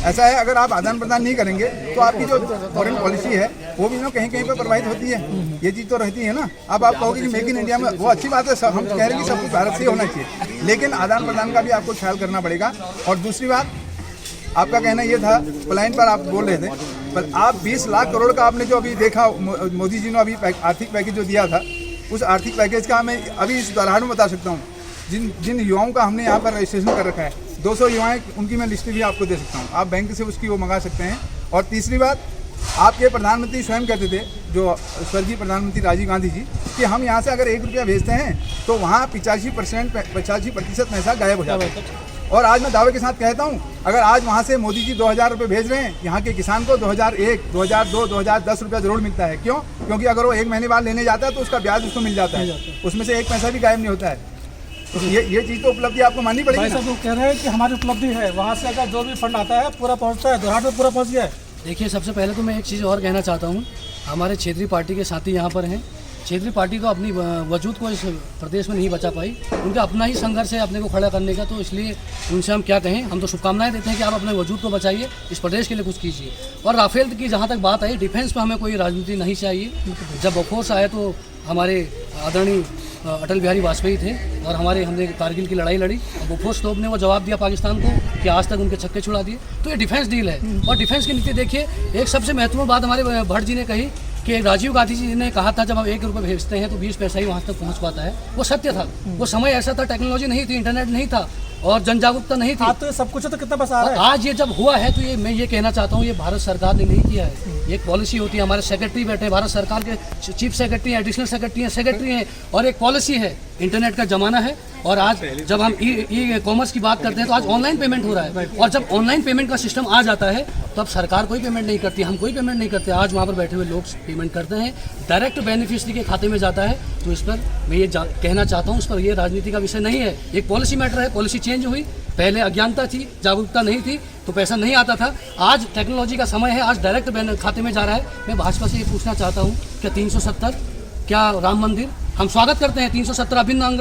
ऐसा है, अगर आप आदान प्रदान नहीं करेंगे तो आपकी जो फॉरेन पॉलिसी है वो भी ना कहीं कहीं पर प्रभावित होती है। ये चीज़ तो रहती है ना। अब आप कहोगे कि मेक इन इंडिया में, वो अच्छी बात है, सब हम कह रहे हैं कि सब कुछ भारत से ही होना चाहिए, लेकिन आदान प्रदान का भी आपको ख्याल करना पड़ेगा। और दूसरी बात, आपका कहना ये था पलायन पर आप बोल रहे थे, पर आप 20 लाख करोड़ का आपने जो अभी देखा मोदी जी ने अभी आर्थिक पैकेज जो दिया था, उस आर्थिक पैकेज का मैं अभी इस उदाहरण में बता सकता हूँ। जिन युवाओं का हमने यहाँ पर रजिस्ट्रेशन कर रखा है, 200 युवाएं, उनकी मैं लिस्ट भी आपको दे सकता हूँ, आप बैंक से उसकी वो मंगा सकते हैं। और तीसरी बात, आपके प्रधानमंत्री स्वयं कहते थे, जो स्वर्गीय प्रधानमंत्री राजीव गांधी जी, कि हम यहाँ से अगर 1 रुपया भेजते हैं तो वहाँ 85% पैसा गायब हो जाता है। और आज मैं दावे के साथ कहता हूँ, अगर आज वहाँ से मोदी जी 2000 रुपये भेज रहे हैं, यहाँ के किसान को 2001, 2002, 2010 रुपया जरूर मिलता है। क्यों? क्योंकि अगर वो 1 महीने बाद लेने जाता है तो उसका ब्याज उसको मिल जाता है, उसमें से 1 पैसा भी गायब नहीं होता है। तो ये चीज़ तो उपलब्धि आपको माननी पड़ेगी। भाई साहब वो कह रहे हैं कि हमारी उपलब्धि है, वहाँ से अगर जो भी फंड आता है पूरा पहुँचता है, दोरहाट में पूरा पहुँच गया है। देखिए, सबसे पहले तो मैं एक चीज़ और कहना चाहता हूँ, हमारे क्षेत्रीय पार्टी के साथी यहाँ पर हैं। क्षेत्रीय पार्टी तो अपनी वजूद को इस प्रदेश में नहीं बचा पाई, उनका अपना ही संघर्ष है अपने को खड़ा करने का, तो इसलिए उनसे हम क्या कहें, हम तो शुभकामनाएं देते हैं कि आप अपने वजूद को बचाइए, इस प्रदेश के लिए कुछ कीजिए। और राफेल की जहाँ तक बात आई, डिफेंस में हमें कोई राजनीति नहीं चाहिए। जब बफोर्स आए तो हमारे आदरणीय अटल बिहारी वाजपेयी थे और हमने कारगिल की लड़ाई लड़ी, और बोफोर्स तोप ने वो जवाब दिया पाकिस्तान को कि आज तक उनके छक्के छुड़ा दिए। तो ये डिफेंस डील है। और डिफेंस की नीति देखिए, एक सबसे महत्वपूर्ण बात हमारे भट्ट जी ने कही कि राजीव गांधी जी ने कहा था जब हम 1 रुपये भेजते हैं तो 20 पैसा ही वहाँ तक पहुँच पाता है। वो सत्य था। वो समय ऐसा था, टेक्नोलॉजी नहीं थी, इंटरनेट नहीं था और जन जागरूकता नहीं थी। आज तो सब कुछ है, तो कितना पैसा आ रहा है? आज ये जब हुआ है तो ये मैं ये कहना चाहता हूँ, ये भारत सरकार ने नहीं किया है। ये एक पॉलिसी होती है, हमारे सेक्रेटरी बैठे, भारत सरकार के चीफ सेक्रेटरी हैं, एडिशनल सेक्रेटरी हैं, और एक पॉलिसी है। इंटरनेट का जमाना है और आज जब हम ई कॉमर्स की बात करते हैं तो आज ऑनलाइन पेमेंट हो रहा है। और जब ऑनलाइन पेमेंट का सिस्टम आ जाता है तो अब सरकार कोई पेमेंट नहीं करती, हम कोई पेमेंट नहीं करते। आज वहाँ पर बैठे हुए लोग पेमेंट करते हैं, डायरेक्ट बेनिफिशियरी के खाते में जाता है। तो इस पर मैं ये कहना चाहता हूँ, इस पर ये राजनीति का विषय नहीं है, एक पॉलिसी मैटर है। पॉलिसी चेंज हुई, पहले अज्ञानता थी, जागरूकता नहीं थी तो पैसा नहीं आता था। आज टेक्नोलॉजी का समय है, आज डायरेक्ट खाते में जा रहा है। मैं भाजपा से ये पूछना चाहता हूँ, क्या 370, क्या राम मंदिर, हम स्वागत करते हैं। 370 अभिन्न अंग,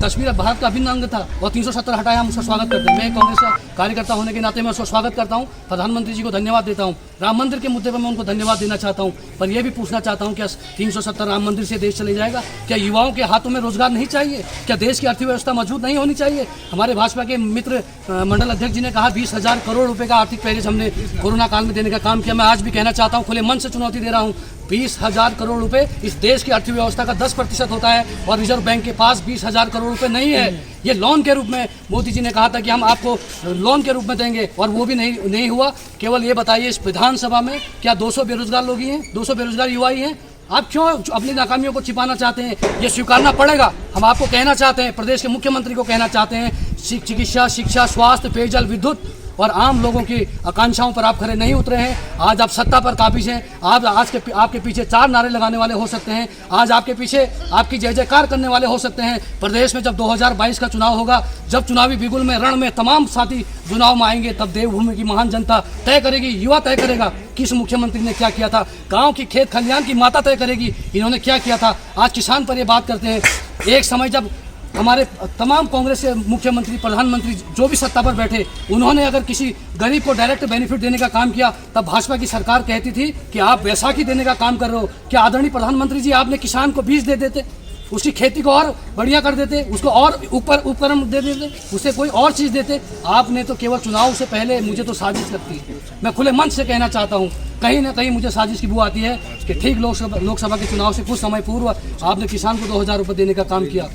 कश्मीर भारत का अभिन्न अंग था और 370 हटाया, हम उसका स्वागत करते हैं। मैं कांग्रेस का कार्यकर्ता होने के नाते मैं उसका स्वागत करता हूं, प्रधानमंत्री जी को धन्यवाद देता हूं। राम मंदिर के मुद्दे पर मैं उनको धन्यवाद देना चाहता हूं, पर यह भी पूछना चाहता हूं, क्या 370 राम मंदिर से देश चले जाएगा? क्या युवाओं के हाथों में रोजगार नहीं चाहिए? क्या देश की अर्थव्यवस्था मजबूत नहीं होनी चाहिए? हमारे भाजपा के मित्र मंडल अध्यक्ष जी ने कहा 20,000 करोड़ रुपये का आर्थिक पैकेज हमने कोरोना काल में देने का काम किया। मैं आज भी कहना चाहता हूँ, खुले मन से चुनौती दे रहा हूँ, 20,000 करोड़ रुपए इस देश की अर्थव्यवस्था का 10% होता है और रिजर्व बैंक के पास 20,000 करोड़ रुपए नहीं है। ये लोन के रूप में मोदी जी ने कहा था कि हम आपको लोन के रूप में देंगे और वो भी नहीं हुआ। केवल ये बताइए, इस विधानसभा में क्या 200 बेरोजगार लोग ही हैं, 200 बेरोजगार युवा ही हैं? आप क्यों अपनी नाकामियों को छिपाना चाहते हैं? ये स्वीकारना पड़ेगा। हम आपको कहना चाहते हैं, प्रदेश के मुख्यमंत्री को कहना चाहते हैं, चिकित्सा, शिक्षा, स्वास्थ्य, पेयजल, विद्युत और आम लोगों की आकांक्षाओं पर आप खड़े नहीं उतरे हैं। आज आप सत्ता पर काबिज हैं। आज आपके पीछे 4 नारे लगाने वाले हो सकते हैं, आज आपके पीछे आपकी जय जयकार करने वाले हो सकते हैं। प्रदेश में जब 2022 का चुनाव होगा, जब चुनावी बिगुल में, रण में तमाम साथी चुनाव में आएंगे, तब देवभूमि की महान जनता तय करेगी, युवा तय करेगा किस मुख्यमंत्री ने क्या किया था। गाँव की खेत खलिहान की माता तय करेगी इन्होंने क्या किया था। आज किसान पर ये बात करते हैं। एक समय जब हमारे तमाम कांग्रेस के मुख्यमंत्री, प्रधानमंत्री जो भी सत्ता पर बैठे, उन्होंने अगर किसी गरीब को डायरेक्ट बेनिफिट देने का काम किया, तब भाजपा की सरकार कहती थी कि आप बैसाखी देने का काम कर रहे हो। क्या आदरणीय प्रधानमंत्री जी आपने किसान को बीज दे देते, उसकी खेती को और बढ़िया कर देते, उसको और उपकरण दे देते, उसे कोई और चीज़ देते? आपने तो केवल चुनाव से पहले, मुझे तो साजिश लगती है, मैं खुले मन से कहना चाहता हूँ, कहीं ना कहीं मुझे साजिश की बू आती है कि ठीक लोकसभा के चुनाव से कुछ समय पूर्व आपने किसान को 2,000 रुपये देने का काम किया।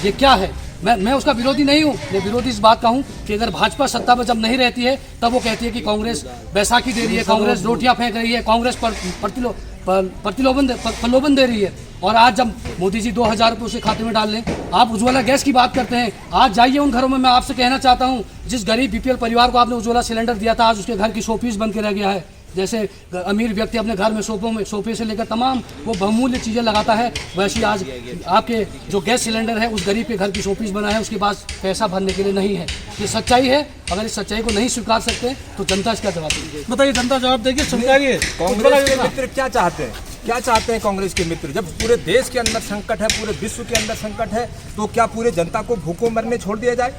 ये क्या है? मैं उसका विरोधी नहीं हूँ। मैं विरोधी इस बात का हूँ कि अगर भाजपा सत्ता पर जब नहीं रहती है तब वो कहती है कि कांग्रेस बैसाखी दे रही है, कांग्रेस रोटियां फेंक रही है, कांग्रेस प्रलोभन दे रही है। और आज जब मोदी जी 2,000 रुपये उसे खाते में डाल लें, आप उज्ज्वला गैस की बात करते हैं, आज जाइए उन घरों में। मैं आपसे कहना चाहता हूँ, जिस गरीब BPL परिवार को आपने उज्ज्वला सिलेंडर दिया था, आज उसके घर की शोपीस बन के रह गया है। जैसे अमीर व्यक्ति अपने घर में सोफे से लेकर तमाम वो बहुमूल्य चीज़ें लगाता है, वैसे आज आपके जो गैस सिलेंडर है उस गरीब के घर की शोपीस बना है, उसके पास पैसा भरने के लिए नहीं है। ये सच्चाई है। अगर इस सच्चाई को नहीं स्वीकार सकते तो जनता इसका जवाब देगी। बताइए, जनता जवाब देगी, स्वीकारिए। कांग्रेस के मित्र क्या चाहते हैं? क्या चाहते हैं कांग्रेस के मित्र? जब पूरे देश के अंदर संकट है, पूरे विश्व के अंदर संकट है, तो क्या पूरे जनता को भूखों मरने छोड़ दिया जाए?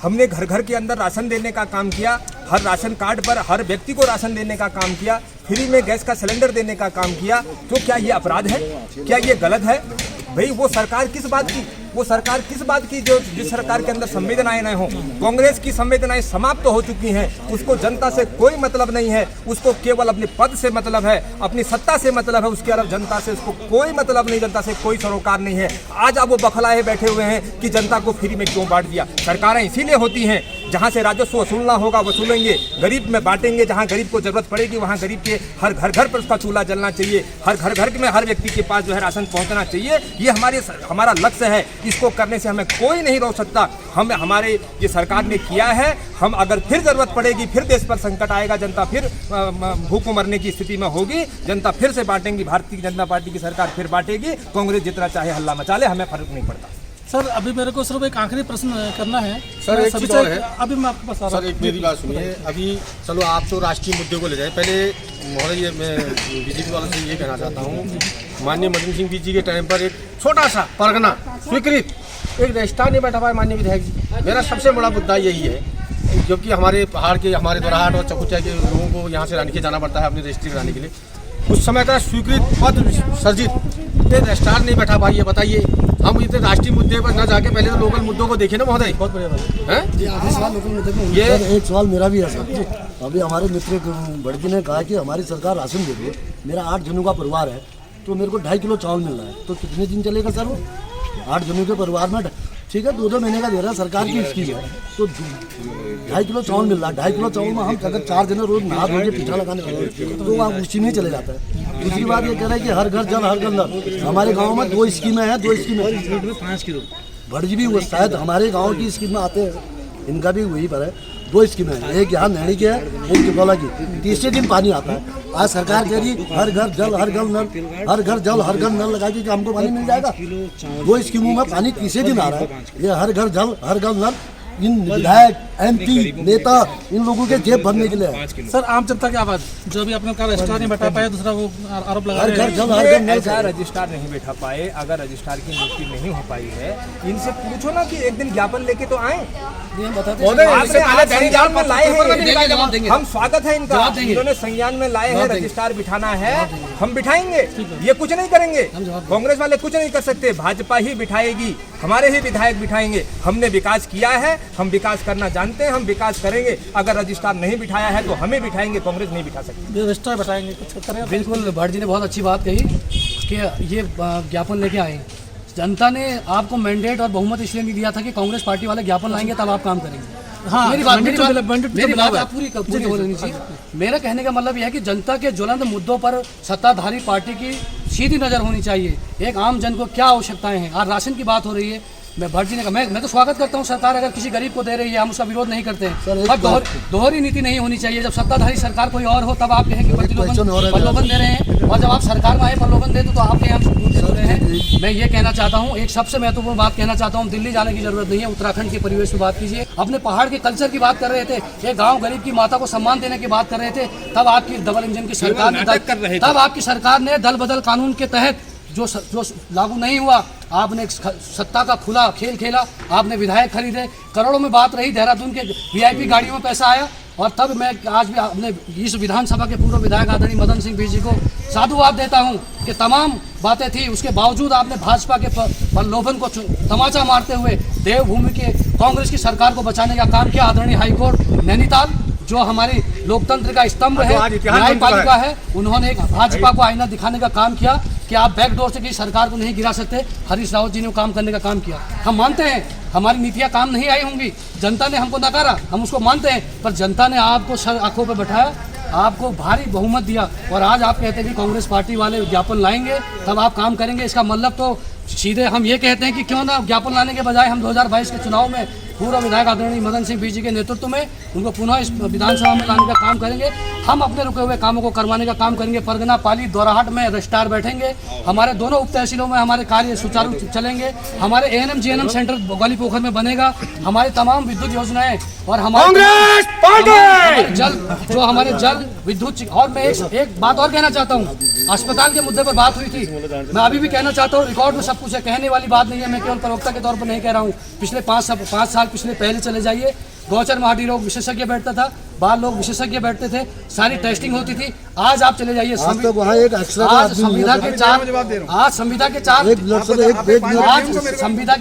हमने घर घर के अंदर राशन देने का काम किया, हर राशन कार्ड पर हर व्यक्ति को राशन देने का काम किया, फ्री में गैस का सिलेंडर देने का काम किया। तो क्या ये अपराध है? क्या ये गलत है? भाई वो सरकार किस बात की, वो सरकार किस बात की जो जिस सरकार के अंदर संवेदनाएं न हो? कांग्रेस की संवेदनाएं समाप्त हो चुकी हैं। उसको जनता से कोई मतलब नहीं है, उसको केवल अपने पद से मतलब है, अपनी सत्ता से मतलब है, उसके अलावा जनता से उसको कोई मतलब नहीं, जनता से कोई सरोकार नहीं है। आज अब वो बखलाए बैठे हुए हैं कि जनता को फ्री में क्यों बांट दिया। सरकारें इसीलिए होती हैं, जहाँ से राजस्व वसूलना होगा वसूलेंगे, गरीब में बांटेंगे, जहाँ गरीब को जरूरत पड़ेगी वहाँ गरीब के हर घर घर पर उसका चूल्हा जलना चाहिए, हर घर घर में हर व्यक्ति के पास जो है राशन पहुँचना चाहिए। ये हमारा लक्ष्य है। इसको करने से हमें कोई नहीं रोक सकता। हमारे ये सरकार ने किया है। हम अगर फिर जरूरत पड़ेगी, फिर देश पर संकट आएगा, जनता फिर भूखों मरने की स्थिति में होगी, जनता फिर से बांटेंगी, भारतीय जनता पार्टी की सरकार फिर बांटेगी, कांग्रेस जितना चाहे हल्ला मचा ले, हमें फर्क नहीं पड़ता। सर, अभी मेरे को सिर्फ एक आखिरी प्रश्न करना है सर। एक चीज़ और है, अभी मैं आपको बता रहा हूं। सर एक मेरी बात सुनिए। अभी चलो आप तो राष्ट्रीय मुद्दे को ले जाए, पहले महोदय मैं बीजेपी वालों से ये कहना चाहता हूँ, माननीय मदन सिंह जी के टाइम पर एक छोटा सा परगना स्वीकृत एक रजिस्ट्रार नहीं बैठा पाए माननीय विधायक जी। मेरा सबसे बड़ा मुद्दा यही है, क्योंकि हमारे पहाड़ के, हमारे दोराहाट और चकुचा के लोगों को यहाँ से रानीखेत जाना पड़ता है अपनी रजिस्ट्री कराने के लिए। उस समय का स्वीकृत पद सर्जित एक रजिस्ट्रार नहीं बैठा पाई है। बताइए, हम इतने राष्ट्रीय मुद्दे पर न जाके पहले तो लोकल मुद्दों को देखें ना महोदय। बहुत बढ़िया बात है। ये एक सवाल मेरा भी है सर। अभी हमारे मित्र बड़की ने कहा कि हमारी सरकार राशन दे दे। मेरा 8 जनों का परिवार है, तो मेरे को 2.5 किलो चावल मिल रहा है, तो कितने दिन चलेगा सर वो? 8 जनों के परिवार में ठीक है 2-2 महीने का दे रहा है, सरकार की स्कीम है, तो 2.5 किलो चावल मिल रहा है। 2.5 किलो चावल में हम अगर 4 जने रोज नहा धो के पीछा लगाने वाले तो वहाँ उसी में चले जाता है। दूसरी बात ये कह रहा है कि हर घर जल हर घर नल। हमारे गाँव में 2 स्कीमें हैं, 2 स्कीमें 5 किलो भटजी भी वो शायद हमारे गाँव की स्कीम में आते हैं, इनका भी वही पर है। 2 स्कीमें हैं, एक यहाँ नैनी की है, एक तिकोला की। तीसरे दिन पानी आता है। आज सरकार कह रही हर घर जल हर घर नल, हर घर जल हर घर नल लगा के हमको पानी मिल जाएगा। 2 स्कीमों में पानी तीसरे दिन आ रहा है। ये हर घर जल हर घर नल इन विधायक MP नेता इन लोगों के जेब भरने के लिए है। सर, आम जनता की आवाज जो भी आपने कहा रजिस्ट्रार नहीं बैठा पाया, दूसरा वो आरोप लगा हर रहे घर हैं। जल हर घर नल ऐसा रजिस्ट्रार नहीं बैठा पाए, अगर रजिस्ट्रार की नियुक्ति नहीं हो पाई है, इन्से पूछो ना कि एक दिन ज्ञापन लेके तो आए। आपने आज संज्ञान में लाए हैं, हम स्वागत है इनका, इन्होंने संज्ञान में लाए हैं, रजिस्ट्रार बिठाना है, हम बिठाएंगे। ये कुछ नहीं करेंगे, कांग्रेस वाले कुछ नहीं कर सकते, भाजपा ही बिठाएगी, हमारे ही विधायक बिठाएंगे। हमने विकास किया है, हम विकास करना जानते हैं, हम विकास करेंगे। अगर रजिस्ट्रार नहीं बिठाया है तो हमें बिठाएंगे, कांग्रेस नहीं बिठा सकती। रजिस्ट्रार बैठाएंगे, कुछ करें। बिल्कुल, भट्ट जी ने बहुत अच्छी बात कही कि ये ज्ञापन लेके आए। जनता ने आपको मैंडेट और बहुमत इसलिए नहीं दिया था कि कांग्रेस पार्टी वाले ज्ञापन लाएंगे तब आप काम करेंगे। हाँ, मेरी बात आप पूरी होनी चाहिए। मेरा कहने का मतलब यह है कि जनता के ज्वलंत मुद्दों पर सत्ताधारी पार्टी की सीधी नज़र होनी चाहिए। एक आम जन को क्या आवश्यकताएं हैं। आज राशन की बात हो रही है, मैं भट्ट जी ने कहा मैं तो स्वागत करता हूं, सरकार अगर किसी गरीब को दे रही है हम उसका विरोध नहीं करते हैं, पर दोहरी नीति नहीं होनी चाहिए। जब सत्ताधारी सरकार कोई और हो तब आप कहें कि प्रलोभन दे रहे हैं, और जब आप सरकार में आए प्रलोभन दे तो आप कहें हम रहे हैं। मैं ये कहना चाहता हूँ, एक सबसे महत्वपूर्ण बात कहना चाहता हूँ, दिल्ली जाने की जरूरत नहीं है, उत्तराखंड के परिवेश की बात कीजिए। अपने पहाड़ के कल्चर की बात कर रहे थे, एक गाँव गरीब की माता को सम्मान देने की बात कर रहे थे, तब आपकी डबल इंजन की सरकार ने दल बदल कानून के तहत जो लागू नहीं हुआ, आपने सत्ता का खुला खेल खेला, आपने विधायक खरीदे, करोड़ों में बात रही, देहरादून के VIP गाड़ियों में पैसा आया। और तब मैं आज भी अपने इस विधानसभा के पूर्व विधायक आदरणीय मदन सिंह जी को साधुवाद देता हूं कि तमाम बातें थी, उसके बावजूद आपने भाजपा के प्रलोभन को तमाचा मारते हुए देवभूमि के कांग्रेस की सरकार को बचाने का काम किया। आदरणीय हाईकोर्ट नैनीताल जो हमारी लोकतंत्र का स्तंभ है, न्यायपालिका है, उन्होंने एक भाजपा को आईना दिखाने का काम किया कि आप बैकडोर से किसी सरकार को नहीं गिरा सकते। हरीश रावत जी ने काम करने का काम किया। हम मानते हैं हमारी नीतियां काम नहीं आई होंगी, जनता ने हमको नकारा, हम उसको मानते हैं, पर जनता ने आपको सर आंखों पर बैठाया, आपको भारी बहुमत दिया, और आज आप कहते हैं कि कांग्रेस पार्टी वाले ज्ञापन लाएंगे तब आप काम करेंगे। इसका मतलब तो सीधे हम ये कहते हैं कि क्यों ना ज्ञापन लाने के बजाय हम 2022 के चुनाव में पूर्व विधायक आदरणीय मदन सिंह बीजी के नेतृत्व में उनको पुनः इस विधानसभा में लाने का काम करेंगे। हम अपने रुके हुए कामों को करवाने का काम करेंगे। परगना, पाली, दोराहाट में रजिस्ट्रार बैठेंगे। हमारे दोनों उप तहसीलों में हमारे कार्य सुचारू चलेंगे। हमारे एएनएम जीएनएम सेंटर गोली पोखर में बनेगा। हमारी तमाम विद्युत योजनाएं और हमारे जल विद्युत। और मैं एक बात और कहना चाहता हूँ, अस्पताल के मुद्दे पर बात हुई थी। मैं अभी भी कहना चाहता हूँ, रिकॉर्ड में सब कुछ है, कहने वाली बात नहीं है। मैं केवल प्रवक्ता के तौर पर नहीं कह रहा हूँ। पिछले 5 साल पिछले पहले चले जाइए, गौचर महाडी रोग विशेषज्ञ बैठता था, बाल लोग विशेषज्ञ बैठते थे, सारी टेस्टिंग होती थी। आज आप चले जाइए, आज संविधा के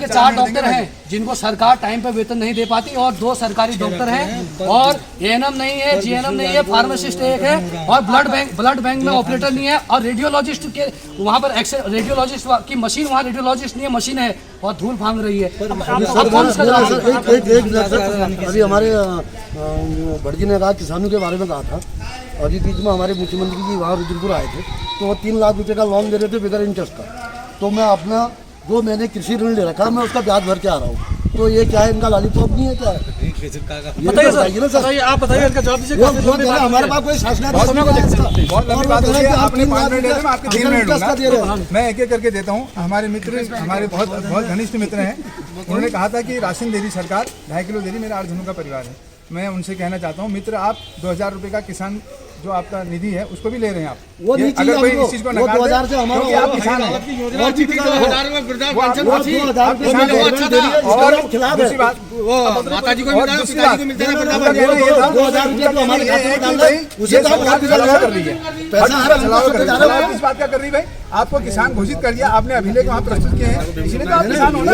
4 डॉक्टर हैं जिनको सरकार टाइम पर वेतन नहीं दे पाती, और 2 सरकारी डॉक्टर हैं, और एएनएम नहीं है, जीएनएम नहीं है, फार्मासिस्ट एक है, और ब्लड बैंक में ऑपरेटर नहीं है, और रेडियोलॉजिस्ट के वहाँ पर रेडियोलॉजिस्ट की मशीन, वहाँ रेडियोलॉजिस्ट नहीं है, मशीन है और धूल भांग रही है। अभी हमारे भटजी ने कहा, किसानों के बारे में कहा था। अभी बीच में हमारे मुख्यमंत्री जी वहाँ रुद्रपुर आए थे, तो वो 3 लाख रुपए का लोन दे रहे थे बगैर इंटरेस्ट का। तो मैं अपना जो मैंने कृषि ऋण ले रखा, मैं उसका ब्याज भर के आ रहा हूँ। तो ये क्या है, इनका लॉलीपॉप नहीं है क्या है? बताइए सर, आप बताइए, इनका जवाब दीजिए। हमारे पास कोई शासनात्मक बहुत लंबी बात होती है, आपने 5 मिनट दे, मैं आपके 3 मिनट दूंगा। मैं एक एक करके देता हूँ। हमारे मित्र, हमारे बहुत घनिष्ठ मित्र हैं, उन्होंने कहा था कि राशन दे रही सरकार, 2.5 किलो दे रही। मेरा 8 जनों का परिवार है। मैं उनसे कहना चाहता हूँ, मित्र, आप 2000 रुपये का किसान जो आपका निधि है उसको भी ले रहे हैं आप। वो नहीं चाहिए, अगर कोई इस चीज को नकार दे, क्योंकि आप किसान हैं। और दूसरी बात, इस बात का कर रही भाई, आपको किसान घोषित कर दिया, आपने अभिलेख वहाँ प्रस्तुत किए हैं, इसीलिए तो आप किसान हो ना।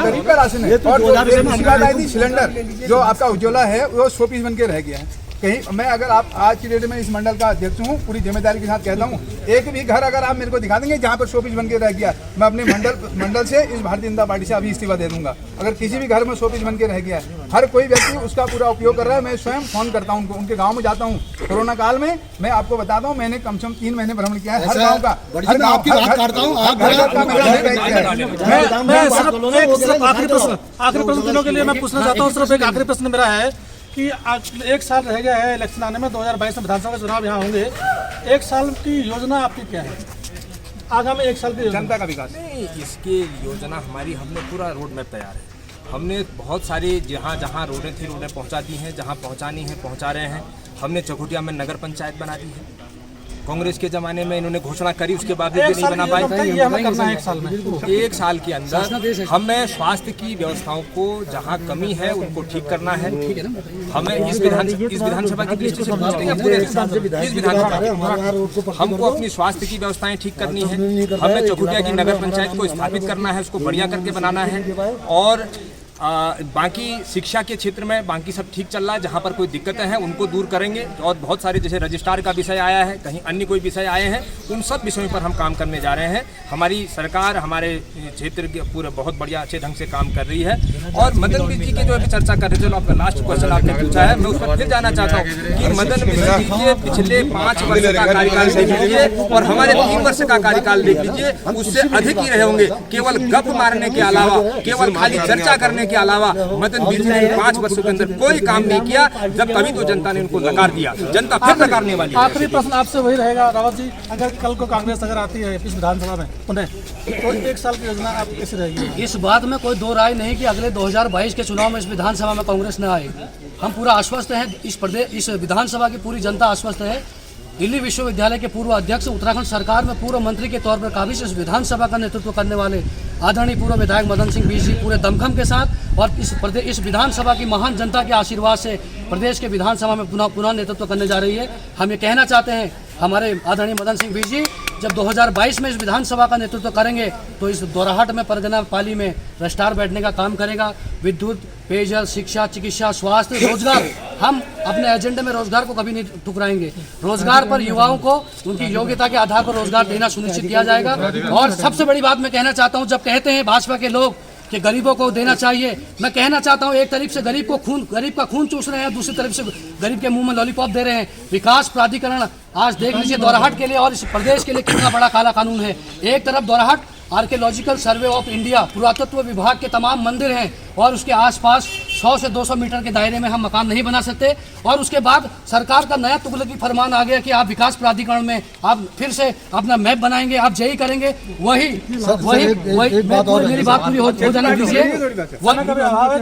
गरीब का राशन है। और दूसरी बात आई थी, सिलेंडर जो आपका उज्ज्वला है वो 100 पीस बन के रह गया है कहीं। मैं अगर आप आज की डेट में इस मंडल का अध्यक्ष हूँ, पूरी जिम्मेदारी के साथ कहता हूँ, एक भी घर अगर आप मेरे को दिखा देंगे जहाँ पर 100 पीस बन के रह गया, मैं अपने मंडल से, इस भारतीय जनता पार्टी से अभी इस्तीफा दे दूंगा। अगर किसी भी घर में 100 पीस बन के रह गया है, हर कोई व्यक्ति उसका पूरा उपयोग कर रहा है। मैं स्वयं फोन करता हूँ उनको, उनके गाँव में जाता हूँ। कोरोना काल में मैं आपको बताता हूँ, मैंने कम से कम 3 महीने भ्रमण किया है हर गाँव का। आखिरी प्रश्न दिनों के लिए मैं पूछना चाहता हूँ, सिर्फ एक आखिरी प्रश्न मेरा है कि 1 साल रह गया है इलेक्शन आने में, 2022 में विधानसभा के चुनाव यहाँ होंगे। 1 साल की योजना आपकी क्या है, आगामी 1 साल की जनता का विकास? नहीं, इसकी योजना हमारी, हमने पूरा रोड मैप तैयार है। हमने बहुत सारी जहाँ जहाँ रोडें थी, रोडें पहुँचा दी हैं, जहाँ पहुँचानी है पहुँचा रहे हैं। हमने चकोटिया में नगर पंचायत बना दी है। कांग्रेस के जमाने में इन्होंने घोषणा करी, उसके बाद भी नहीं बना पाई। 1 साल के अंदर हमें स्वास्थ्य की व्यवस्थाओं को जहां कमी है उनको ठीक करना है। हमें इस विधानसभा की दृष्टि से पूछते हैं, पूरे इस विधानसभा हमको अपनी स्वास्थ्य की व्यवस्थाएं ठीक करनी है। हमें चकोटिया की नगर पंचायत को स्थापित करना है, उसको बढ़िया करके बनाना है। और बाकी शिक्षा के क्षेत्र में बाकी सब ठीक चल रहा है। जहाँ पर कोई दिक्कतें हैं उनको दूर करेंगे। और बहुत सारे जैसे रजिस्ट्रार का विषय आया है, कहीं अन्य कोई विषय आए हैं, उन सब विषयों पर हम काम करने जा रहे हैं। हमारी सरकार हमारे क्षेत्र के पूरे बहुत बढ़िया अच्छे ढंग से काम कर रही है। और मदन मिश्र जी की जो अभी चर्चा कर रहे थे, आपका लास्ट क्वेश्चन आपने पूछा है, मैं उस पर फिर जाना चाहता हूँ कि मदन मिश्र जी के पिछले 5 वर्ष का कार्यकाल देख लीजिए और हमारे 3 वर्ष का कार्यकाल देख लीजिए, उससे अधिक ही रहे होंगे। केवल गप मारने के अलावा, केवल खाली चर्चा करने के अलावा मदन मिश्र जी ने 5 वर्षों के अंदर कोई काम नहीं किया। जब कभी तो जनता ने उनको नकार दिया, जनता फिर नकारने वाली है। आखिरी प्रश्न आपसे वही रहेगा रावत जी, अगर कल को कांग्रेस अगर आती है इस विधानसभा में पुनः, तो 1 साल की योजना आप कैसे रहेगी? इस बात में कोई दो राय नहीं कि अगले 2022 के चुनाव में इस विधानसभा में कांग्रेस न आए। हम पूरा आश्वस्त हैं, इस विधानसभा की पूरी जनता आश्वस्त है। दिल्ली विश्वविद्यालय के पूर्व अध्यक्ष, उत्तराखंड सरकार में पूर्व मंत्री के तौर पर काबिज इस विधानसभा का नेतृत्व करने वाले आदरणीय पूर्व विधायक मदन सिंह बीजी पूरे दमखम के साथ और इस विधानसभा की महान जनता के आशीर्वाद से प्रदेश के विधानसभा में पुनः नेतृत्व करने जा रही है। हम ये कहना चाहते हैं, हमारे आदरणीय मदन सिंह बीजी जब 2022 में इस विधानसभा का नेतृत्व करेंगे तो इस दोराहाट में, परगना, पाली में रजिस्ट्रार बैठने का काम करेगा। विद्युत, पेयजल, शिक्षा, चिकित्सा, स्वास्थ्य, रोजगार, हम अपने एजेंडे में रोजगार को कभी नहीं ठुकराएंगे। रोजगार पर युवाओं को उनकी योग्यता के आधार पर रोजगार देना सुनिश्चित किया जाएगा। और सबसे बड़ी बात मैं कहना चाहता हूँ, जब कहते हैं भाजपा के लोग कि गरीबों को देना चाहिए, मैं कहना चाहता हूं, एक तरफ से गरीब का खून चूस रहे हैं, दूसरी तरफ से गरीब के मुंह में लॉलीपॉप दे रहे हैं। विकास प्राधिकरण आज देख लीजिए दोराहाट के लिए और इस प्रदेश के लिए कितना बड़ा काला कानून है। एक तरफ दोराहाट आर्कियोलॉजिकल सर्वे ऑफ इंडिया पुरातत्व विभाग के तमाम मंदिर हैं और उसके आसपास 100 से 200 मीटर के दायरे में हम मकान नहीं बना सकते। और उसके बाद सरकार का नया तुगलकी फरमान आ गया कि आप विकास प्राधिकरण में आप फिर से अपना मैप बनाएंगे, आप जेई करेंगे। वही मेरी बात पूरी हो जाने दीजिए।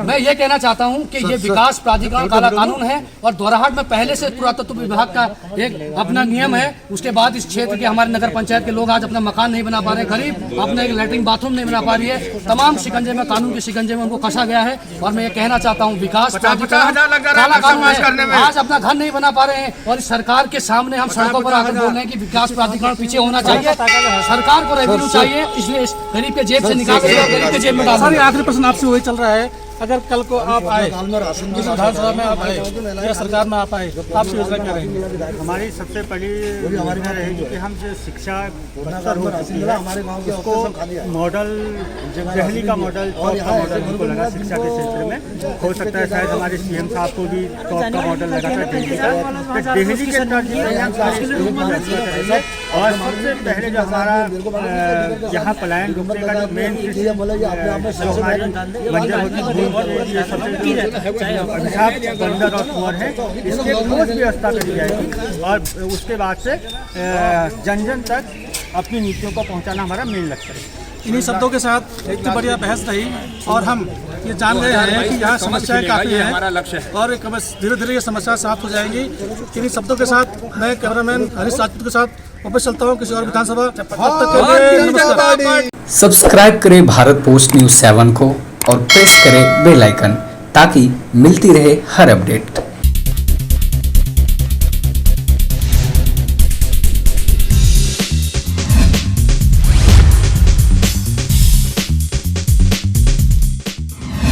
मैं ये कहना चाहता हूँ कि ये विकास प्राधिकरण काला कानून है और दोराहाट में पहले से पुरातत्व विभाग का एक अपना नियम है। उसके बाद इस क्षेत्र के हमारे नगर पंचायत के लोग आज अपना मकान नहीं बना पा रहे, गरीब अपना एक लैट्रिन बाथरूम नहीं बना पा रही है। तमाम शिकंजे में, कानून के शिकंजे में उनको कसा गया है। और मैं ये कहना चाहता हूँ विकास प्राधिकरण काला कानून है, आज अपना घर नहीं बना पा रहे हैं और इस सरकार के सामने हम सड़कों पर आकर बोल रहे हैं कि विकास प्राधिकरण पीछे होना चाहिए, सरकार को रेवेन्यू चाहिए, इसलिए इस गरीब के जेब से निकाल के गरीब के जेब में डाल। सर, आखिरी प्रश्न आपसे वही चल रहा है, अगर कल को आप आए, इस विधानसभा में आप आए या सरकार में आप आए, आपसे योजना क्या रहेगी? हमारी सबसे बड़ी योजना रहेगी कि हम जो शिक्षा बदतर हो चुकी है उसको मॉडल, दिल्ली का मॉडल, टॉप का मॉडल हमको लगा शिक्षा के क्षेत्र में। हो सकता है शायद हमारे सीएम साहब को भी टॉप का मॉडल लगा था दिल्ली का, तो दिल्ली के तर्ज पर हम करेंगे। और सबसे पहले जो हमारा यहाँ पलायन रोकने का जो मेन हमारी मंजर होती है बंदर और कुंवर है, इसके खोज व्यवस्था करी जाएगी और उसके बाद से जन जन तक अपनी नीतियों को पहुंचाना हमारा मेन लक्ष्य है। इन्हीं शब्दों के साथ इतनी बढ़िया बहस रही और हम ये जान गए हैं कि यहाँ समस्याएं काफ़ी हैं और धीरे धीरे ये समस्या साफ हो जाएंगी। इन्हीं शब्दों के साथ मैं कैमरामैन हरीश राजपूत के साथ वापस चलता हूँ किसी और विधानसभा। तब तक के लिए नमस्कार। सब्सक्राइब करें भारत पोस्ट न्यूज़ 7 को और प्रेस करें बेल आइकन ताकि मिलती रहे हर अपडेट।